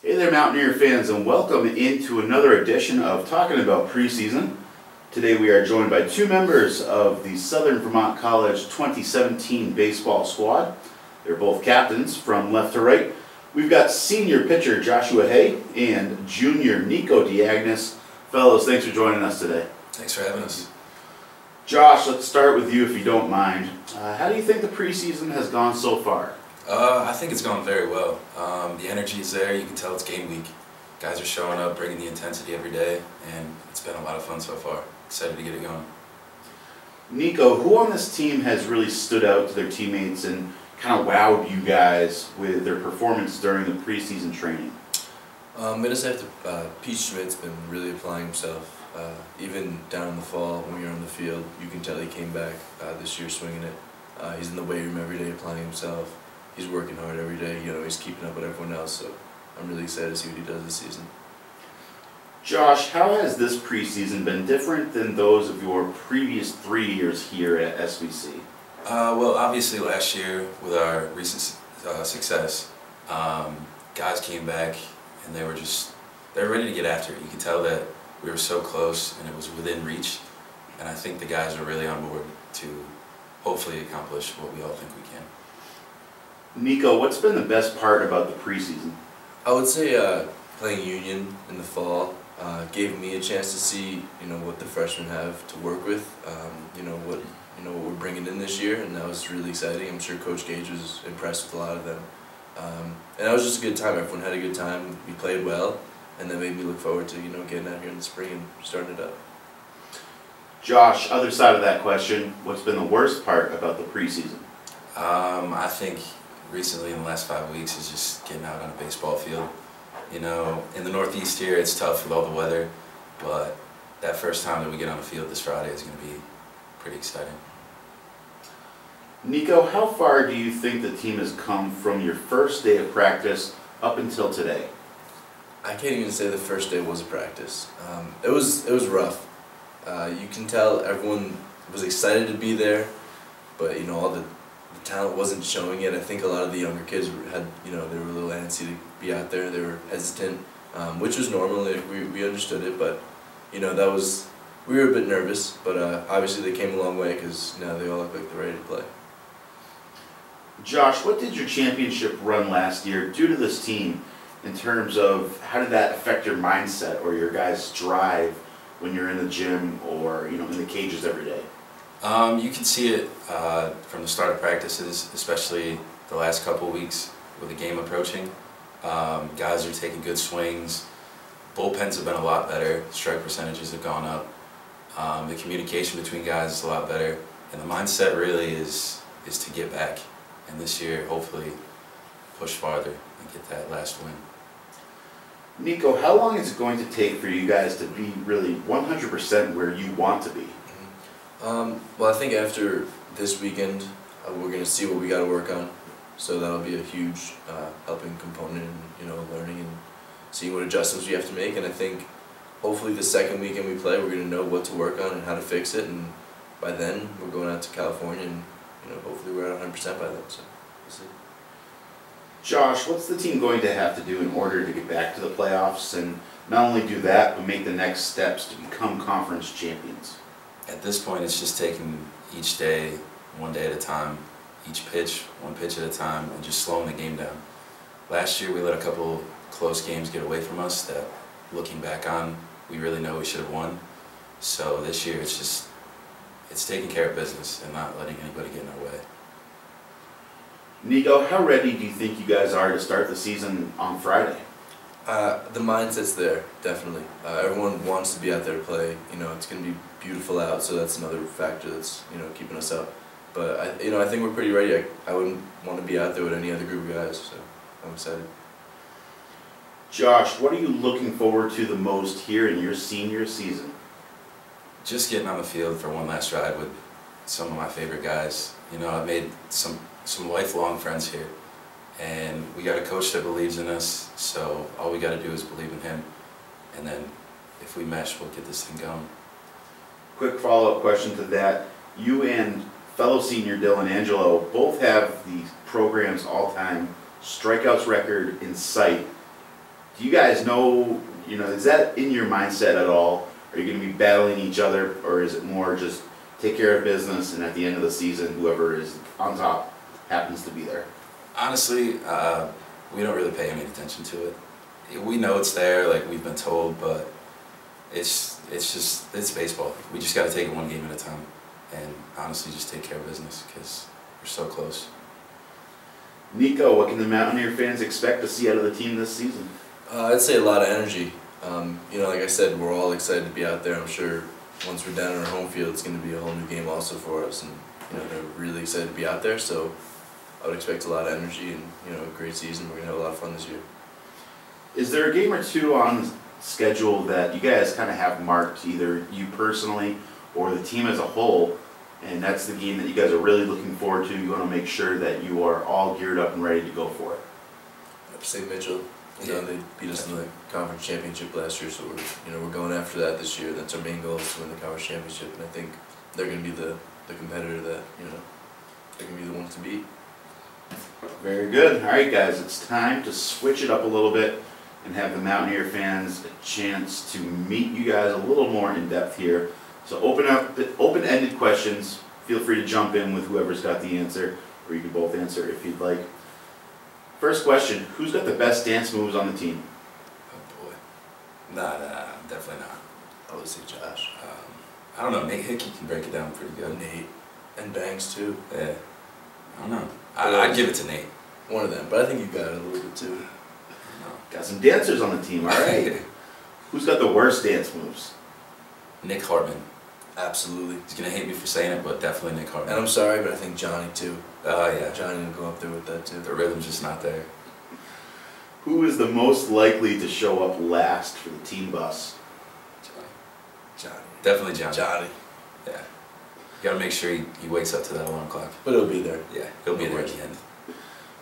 Hey there, Mountaineer fans, and welcome into another edition of Talking About Preseason. Today we are joined by two members of the Southern Vermont College 2017 baseball squad. They're both captains from left to right. We've got senior pitcher Joshua Hay and junior Nico Diagnis. Fellows, thanks for joining us today. Thanks for having us. Josh, let's start with you if you don't mind. How do you think the preseason has gone so far? I think it's gone very well. The energy is there. You can tell it's game week. Guys are showing up, bringing the intensity every day, and it's been a lot of fun so far. Excited to get it going. Nico, who on this team has really stood out to their teammates and kind of wowed you guys with their performance during the preseason training? I'm going to say Pete Schmidt's been really applying himself. Even down in the fall when we were on the field, you can tell he came back this year swinging it. He's in the weight room every day applying himself. He's working hard every day. He's keeping up with everyone else. So I'm really excited to see what he does this season. Josh, how has this preseason been different than those of your previous 3 years here at SVC? Well, obviously last year with our recent success, guys came back and they were ready to get after it. You could tell that we were so close and it was within reach, and I think the guys are really on board to hopefully accomplish what we all think we can. Nico, what's been the best part about the preseason? I would say playing Union in the fall gave me a chance to see what the freshmen have to work with. What we're bringing in this year, and that was really exciting. I'm sure Coach Gage was impressed with a lot of them, and that was just a good time. Everyone had a good time. We played well, and that made me look forward to getting out here in the spring and starting it up. Josh, other side of that question, what's been the worst part about the preseason? I think recently in the last 5 weeks is just getting out on a baseball field. In the Northeast here it's tough with all the weather, but that first time that we get on the field this Friday is going to be pretty exciting. Nico, how far do you think the team has come from your first day of practice up until today? I can't even say the first day was a practice. It was rough. You can tell everyone was excited to be there, but all the talent wasn't showing yet. I think a lot of the younger kids had they were a little antsy to be out there. They were hesitant, which was normal. We understood it, but we were a bit nervous. But obviously they came a long way because now they all look like they're ready to play. Josh, what did your championship run last year do to this team in terms of how did that affect your mindset or your guys' drive when you're in the gym or in the cages every day? You can see it from the start of practices, especially the last couple of weeks with the game approaching. Guys are taking good swings. Bullpens have been a lot better. Strike percentages have gone up. The communication between guys is a lot better, and the mindset really is to get back. And this year, hopefully, push farther and get that last win. Nico, how long is it going to take for you guys to be really 100% where you want to be? Well, I think after this weekend, we're going to see what we got to work on. So that'll be a huge helping component in learning and seeing what adjustments we have to make. And I think hopefully the second weekend we play, we're going to know what to work on and how to fix it. And by then, we're going out to California, and hopefully we're at 100% by then. So we'll see. Josh, what's the team going to have to do in order to get back to the playoffs and not only do that, but make the next steps to become conference champions? At this point, it's just taking each day, one day at a time, each pitch, one pitch at a time, and just slowing the game down. Last year, we let a couple close games get away from us that, looking back on, we really know we should have won. So this year, it's taking care of business and not letting anybody get in our way. Nico, how ready do you think you guys are to start the season on Friday? The mindset's there, definitely. Everyone wants to be out there to play. It's going to be beautiful out, so that's another factor that's keeping us up. But I think we're pretty ready. I wouldn't want to be out there with any other group of guys, so I'm excited. Josh, what are you looking forward to the most here in your senior season? Just getting on the field for one last ride with some of my favorite guys. I've made some lifelong friends here, and we got a coach that believes in us, so all we got to do is believe in him, and then if we mesh, we'll get this thing going. Quick follow-up question to that. You and fellow senior Dylan Angelo both have the program's all-time strikeouts record in sight. Do you guys know, is that in your mindset at all? Are you going to be battling each other, or is it more just take care of business and at the end of the season, whoever is on top happens to be there? Honestly, we don't really pay any attention to it. We know it's there, like we've been told, but it's baseball. We just got to take it one game at a time, and honestly, just take care of business because we're so close. Nico, what can the Mountaineer fans expect to see out of the team this season? I'd say a lot of energy. Like I said, we're all excited to be out there. I'm sure once we're down on our home field, it's going to be a whole new game also for us, and they're really excited to be out there. So I would expect a lot of energy and a great season. We're going to have a lot of fun this year. Is there a game or two on schedule that you guys kind of have marked, either you personally or the team as a whole, and that's the game that you guys are really looking forward to? You want to make sure that you are all geared up and ready to go for it? I'd say Mitchell. They beat us in the conference championship last year, so we're going after that this year. That's our main goal, is to win the conference championship, and I think they're going to be the competitor that they're going to be the ones to beat. Very good. All right, guys, it's time to switch it up a little bit and have the Mountaineer fans a chance to meet you guys a little more in depth here. So open-ended questions. Feel free to jump in with whoever's got the answer, or you can both answer if you'd like. First question, who's got the best dance moves on the team? Oh boy. Nah, definitely not. I would say Josh. I don't know, Nate Hickey can break it down pretty good. Nate. And Banks too. Yeah. I don't know. I'd give it to Nate. One of them, but I think you got it a little bit too. Got some dancers on the team, all right. Who's got the worst dance moves? Nick Hartman. Absolutely. He's going to hate me for saying it, but definitely Nick Hartman. And I'm sorry, but I think Johnny too. Oh, yeah. Johnny will go up there with that too. The rhythm's just not there. Who is the most likely to show up last for the team bus? Johnny. Definitely Johnny. Johnny. Yeah. You got to make sure he wakes up to that alarm clock. But he'll be there. Yeah, he'll be there at the end.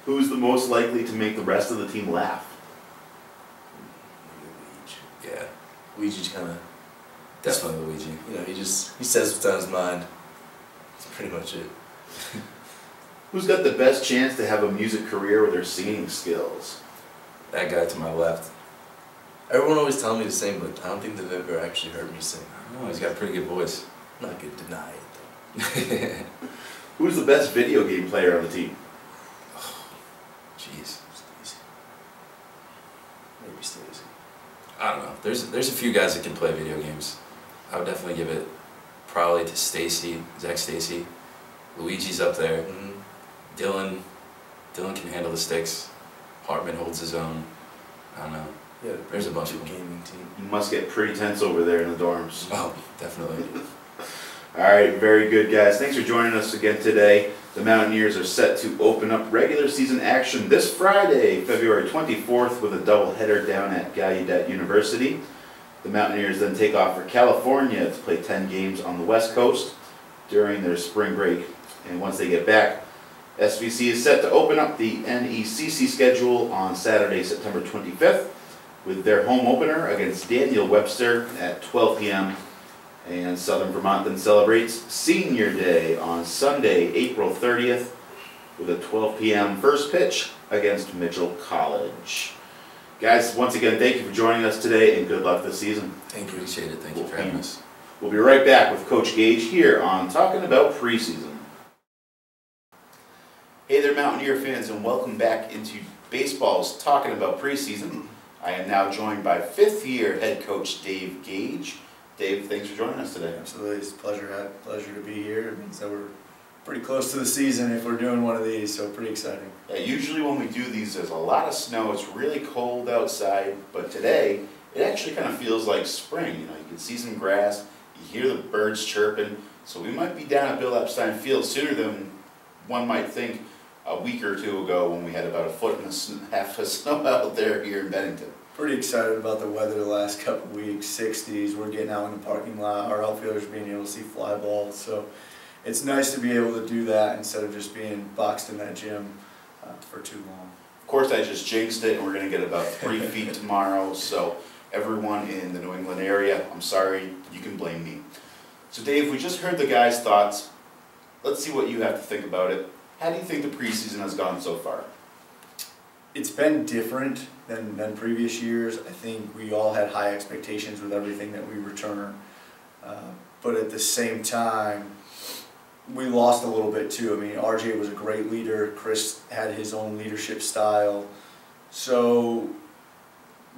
Who's the most likely to make the rest of the team laugh? Yeah. Luigi's kind of... Definitely Luigi. He says what's on his mind. That's pretty much it. Who's got the best chance to have a music career with their singing skills? That guy to my left. Everyone always tells me the same, but I don't think they've ever actually heard me sing. I don't know, he's got a pretty good voice. I'm not going to deny it, though. Who's the best video game player on the team? Jeez. Stacy. Maybe Stacy. I don't know. There's a few guys that can play video games. I would definitely give it probably to Stacy, Zach Stacy. Luigi's up there. Mm-hmm. Dylan can handle the sticks. Hartman holds his own. I don't know. Yeah, there's a bunch of them. Gaming team. You must get pretty tense over there in the dorms. Oh, definitely. All right, very good, guys. Thanks for joining us again today. The Mountaineers are set to open up regular season action this Friday, February 24th, with a doubleheader down at Gallaudet University. The Mountaineers then take off for California to play 10 games on the West Coast during their spring break. And once they get back, SVC is set to open up the NECC schedule on Saturday, September 25th, with their home opener against Daniel Webster at 12 p.m. And Southern Vermont then celebrates Senior Day on Sunday, April 30th, with a 12 p.m. first pitch against Mitchell College. Guys, once again, thank you for joining us today, and good luck this season. Thank you. Appreciate it. Thank you for having us. We'll be right back with Coach Gage here on Talking About Preseason. Hey there, Mountaineer fans, and welcome back into baseball's Talking About Preseason. I am now joined by fifth-year head coach Dave Gage. Dave, thanks for joining us today. Absolutely, it's a pleasure to be here. It means that we're pretty close to the season if we're doing one of these, so pretty exciting. Yeah, usually when we do these, there's a lot of snow. It's really cold outside, but today it actually kind of feels like spring. You can see some grass, you hear the birds chirping. So we might be down at Bill Epstein Field sooner than one might think a week or two ago when we had about a foot and a half of snow out there here in Bennington. Pretty excited about the weather the last couple of weeks, 60s. We're getting out in the parking lot. Our outfielders being able to see fly balls. So it's nice to be able to do that instead of just being boxed in that gym for too long. Of course, I just jinxed it, and we're going to get about 3 feet tomorrow. So everyone in the New England area, I'm sorry, you can blame me. So Dave, we just heard the guys' thoughts. Let's see what you have to think about it. How do you think the preseason has gone so far? it's been different than previous years. I think we all had high expectations with everything that we return. But at the same time, we lost a little bit too. I mean, RJ was a great leader. Chris had his own leadership style. So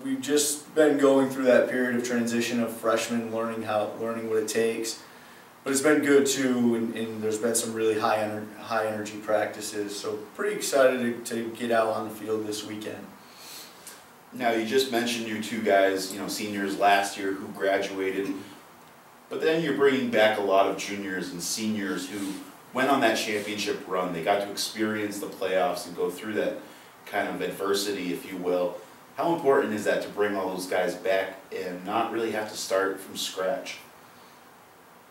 we've just been going through that period of transition of freshmen learning what it takes. But it's been good too, and there's been some really high energy practices. So pretty excited to get out on the field this weekend. Now, you just mentioned your two guys, seniors last year who graduated, but then you're bringing back a lot of juniors and seniors who went on that championship run. They got to experience the playoffs and go through that kind of adversity, if you will. How important is that to bring all those guys back and not really have to start from scratch?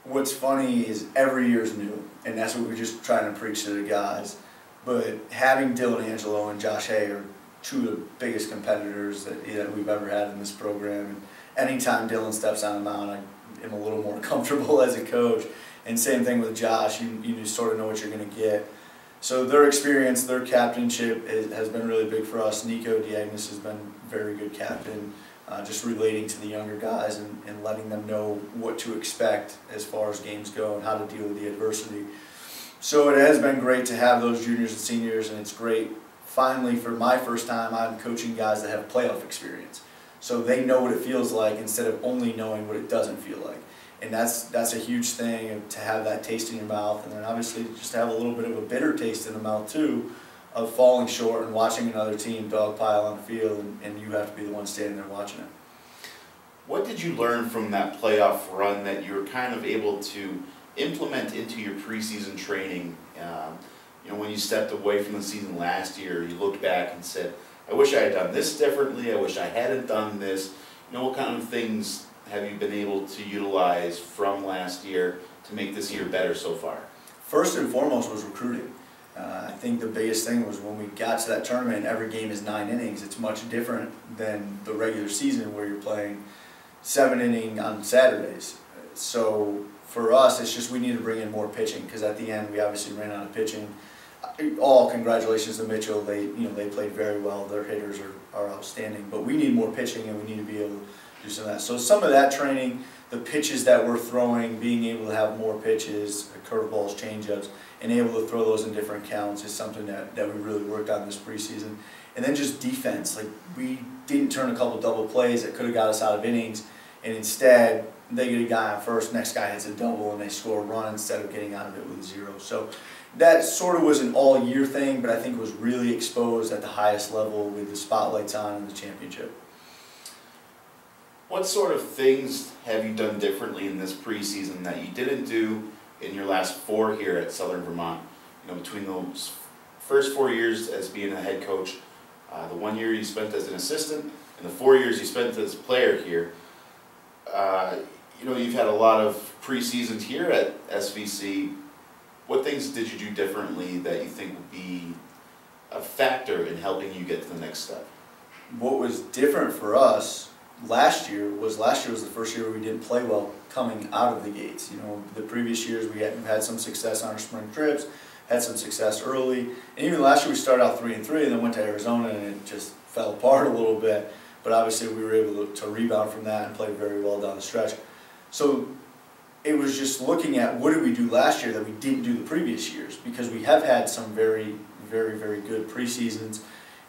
What's funny is every year is new, and that's what we're just trying to preach to the guys. But having Dylan Angelo and Josh Hay are two of the biggest competitors that we've ever had in this program. And anytime Dylan steps on the mound, I am a little more comfortable as a coach. And same thing with Josh, you sort of know what you're going to get. So their experience, their captainship has been really big for us. Nico Diagnos has been a very good captain, just relating to the younger guys and letting them know what to expect as far as games go and how to deal with the adversity. So it has been great to have those juniors and seniors, and it's great. Finally, for my first time, I'm coaching guys that have playoff experience. So they know what it feels like instead of only knowing what it doesn't feel like. And that's a huge thing, to have that taste in your mouth, and then obviously just to have a little bit of a bitter taste in the mouth too, of falling short and watching another team dogpile on the field, and you have to be the one standing there watching it. What did you learn from that playoff run that you were kind of able to implement into your preseason training? When you stepped away from the season last year, you looked back and said, I wish I had done this differently, I wish I hadn't done this. What kind of things have you been able to utilize from last year to make this year better so far? First and foremost was recruiting. I think the biggest thing was when we got to that tournament, every game is 9 innings. It's much different than the regular season where you're playing 7 innings on Saturdays. So for us, it's just we need to bring in more pitching, because at the end we obviously ran out of pitching. All congratulations to Mitchell. They played very well. Their hitters are outstanding, but we need more pitching, and we need to be able to do some of that. So some of that training, the pitches that we're throwing, being able to have more pitches, curveballs, changeups, and able to throw those in different counts is something that we really worked on this preseason. And then just defense. Like, we didn't turn a couple double plays that could have got us out of innings, and instead they get a guy on first, next guy hits a double, and they score a run instead of getting out of it with 0. So that sort of was an all-year thing, but I think was really exposed at the highest level with the spotlights on in the championship. What sort of things have you done differently in this preseason that you didn't do in your last 4 here at Southern Vermont? Between those first 4 years as being a head coach, the 1 year you spent as an assistant, and the 4 years you spent as a player here. You've had a lot of preseasons here at SVC. What things did you do differently that you think would be a factor in helping you get to the next step? What was different for us last year was the first year we didn't play well coming out of the gates. The previous years we had some success on our spring trips, had some success early, and even last year we started out 3-3 and then went to Arizona and it just fell apart a little bit. But obviously we were able to rebound from that and play very well down the stretch. So it was just looking at what did we do last year that we didn't do the previous years, because we have had some very, very, very good preseasons,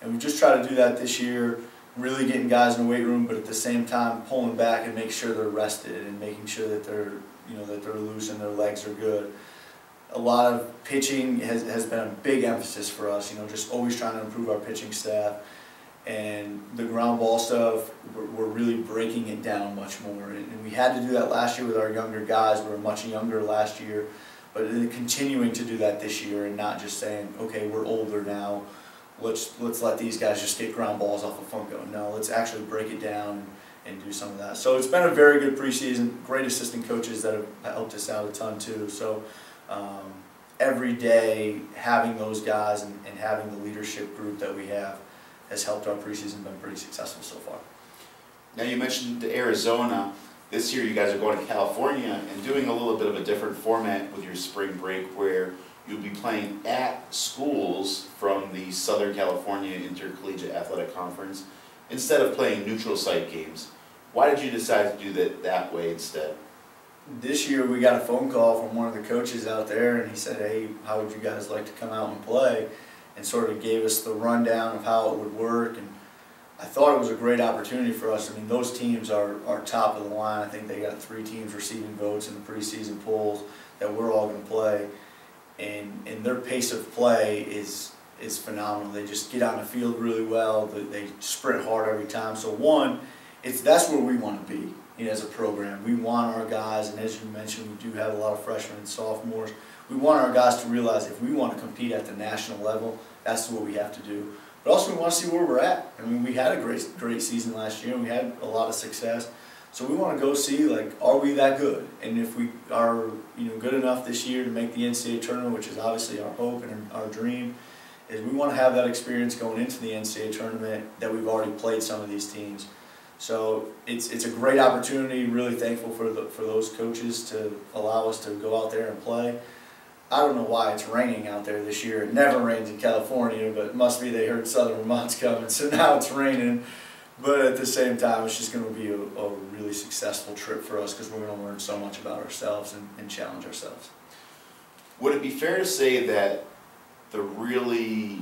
and we just try to do that this year, really getting guys in the weight room, but at the same time pulling back and make sure they're rested and making sure that they're loose and their legs are good. A lot of pitching has been a big emphasis for us, just always trying to improve our pitching staff. And the ground ball stuff, we're really breaking it down much more. And we had to do that last year with our younger guys. We were much younger last year, but continuing to do that this year and not just saying, okay, we're older now, let's let these guys just get ground balls off the Funko. No, let's actually break it down and do some of that. So it's been a very good preseason. Great assistant coaches that have helped us out a ton too. So every day having those guys and having the leadership group that we have has helped our preseason been pretty successful so far. Now, you mentioned Arizona. This year you guys are going to California and doing a little bit of a different format with your spring break, where you'll be playing at schools from the Southern California Intercollegiate Athletic Conference instead of playing neutral site games. Why did you decide to do that way instead? This year we got a phone call from one of the coaches out there, and he said, hey, how would you guys like to come out and play? And sort of gave us the rundown of how it would work. And I thought it was a great opportunity for us. I mean, those teams are top of the line. I think they got 3 teams receiving votes in the preseason polls that we're all going to play. And their pace of play is phenomenal. They just get on the field really well. They sprint hard every time. So one, that's where we want to be, you know, as a program. We want our guys, and as you mentioned, we do have a lot of freshmen and sophomores. We want our guys to realize if we want to compete at the national level, that's what we have to do. But also we want to see where we're at. I mean, we had a great season last year, and we had a lot of success. So we want to go see, like, are we that good? And if we are, you know, good enough this year to make the NCAA tournament, which is obviously our hope and our dream, is we want to have that experience going into the NCAA tournament that we've already played some of these teams. So it's a great opportunity. Really thankful for those coaches to allow us to go out there and play. I don't know why it's raining out there this year. It never rains in California, but it must be they heard Southern Vermont's coming, so now it's raining. But at the same time, it's just going to be a really successful trip for us because we're going to learn so much about ourselves and challenge ourselves. Would it be fair to say that the really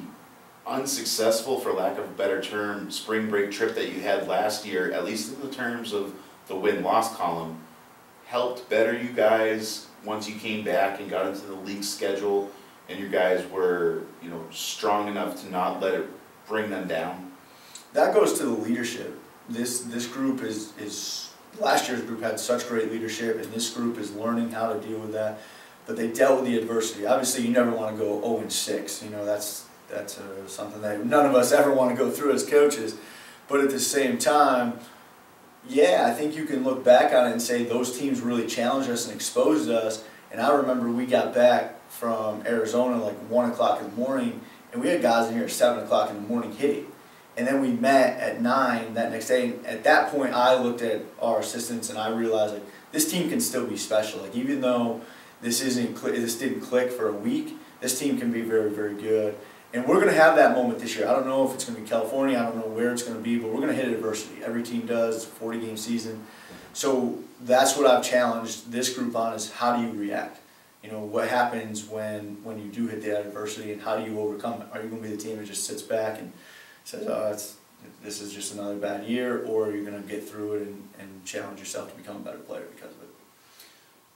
unsuccessful, for lack of a better term, spring break trip that you had last year, at least in the terms of the win-loss column, helped better you guys once you came back and got into the league schedule and you guys were, you know, strong enough to not let it bring them down? That goes to the leadership. This group is last year's group had such great leadership, and this group is learning how to deal with that. But they dealt with the adversity. Obviously, you never want to go 0-6. You know, that's something that none of us ever want to go through as coaches. But at the same time, yeah, I think you can look back on it and say those teams really challenged us and exposed us. And I remember we got back from Arizona like 1 o'clock in the morning, and we had guys in here at 7 o'clock in the morning hitting. And then we met at 9 that next day. And at that point, I looked at our assistants and I realized, like, this team can still be special. Like, even though this didn't click for a week, this team can be very, very good. And we're going to have that moment this year. I don't know if it's going to be California. I don't know where it's going to be, but we're going to hit adversity. Every team does. It's a 40-game season. So that's what I've challenged this group on, is how do you react? You know, what happens when you do hit that adversity, and how do you overcome it? Are you going to be the team that just sits back and says, oh, this is just another bad year, or are you going to get through it and challenge yourself to become a better player because of it?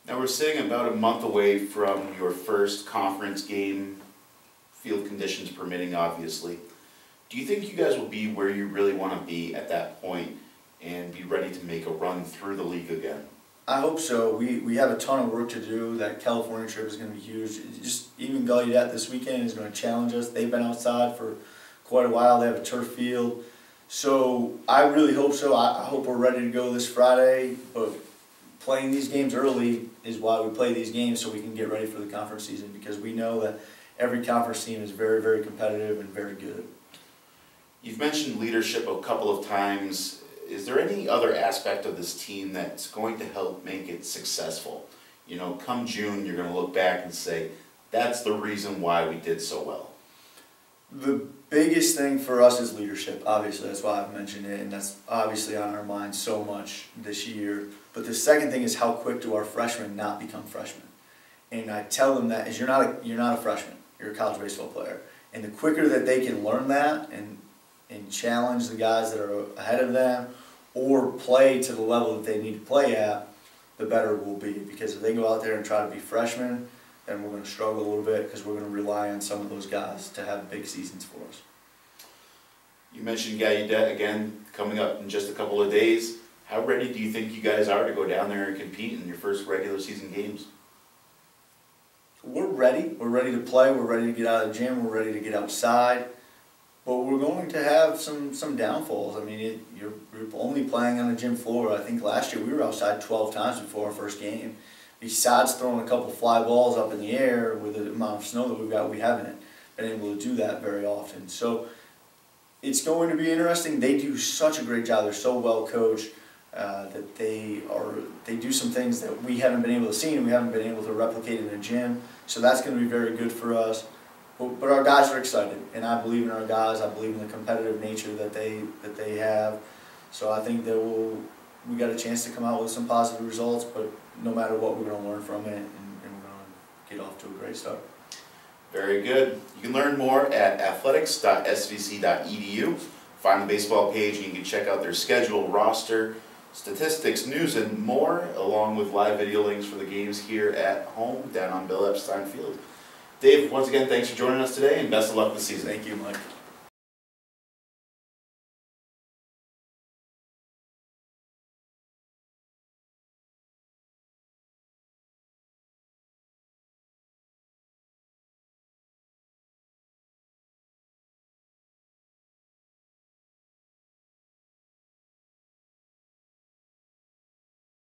Now we're sitting about a month away from your first conference game, field conditions permitting, obviously. Do you think you guys will be where you really want to be at that point and be ready to make a run through the league again? I hope so. We have a ton of work to do. That California trip is going to be huge. Just even Gallaudet this weekend is going to challenge us. They've been outside for quite a while. They have a turf field. So I really hope so. I hope we're ready to go this Friday. But playing these games early is why we play these games, so we can get ready for the conference season, because we know that every conference team is very, very competitive and very good. You've mentioned leadership a couple of times. Is there any other aspect of this team that's going to help make it successful? You know, come June, you're going to look back and say, that's the reason why we did so well. The biggest thing for us is leadership. Obviously, that's why I've mentioned it, and that's obviously on our minds so much this year. But the second thing is, how quick do our freshmen not become freshmen? And I tell them that is, you're not a freshman. You're a college baseball player. And the quicker that they can learn that and challenge the guys that are ahead of them, or play to the level that they need to play at, the better it will be. Because if they go out there and try to be freshmen, then we're going to struggle a little bit, because we're going to rely on some of those guys to have big seasons for us. You mentioned Gallaudet again coming up in just a couple of days. How ready do you think you guys are to go down there and compete in your first regular season games? We're ready. We're ready to play. We're ready to get out of the gym. We're ready to get outside. But we're going to have some downfalls. I mean, you're only playing on the gym floor. I think last year we were outside 12 times before our first game. Besides throwing a couple fly balls up in the air with the amount of snow that we've got, we haven't been able to do that very often. So it's going to be interesting. They do such a great job. They're so well coached. that they do some things that we haven't been able to see and we haven't been able to replicate in the gym. So that's going to be very good for us. But our guys are excited, and I believe in our guys. I believe in the competitive nature that they have. So I think that we got a chance to come out with some positive results. But no matter what, we're going to learn from it, and we're going to get off to a great start. Very good. You can learn more at athletics.svc.edu. Find the baseball page, and you can check out their schedule, roster, statistics, news, and more, along with live video links for the games here at home down on Bill Epstein Field. Dave, once again, thanks for joining us today, and best of luck this season. Thank you, Mike.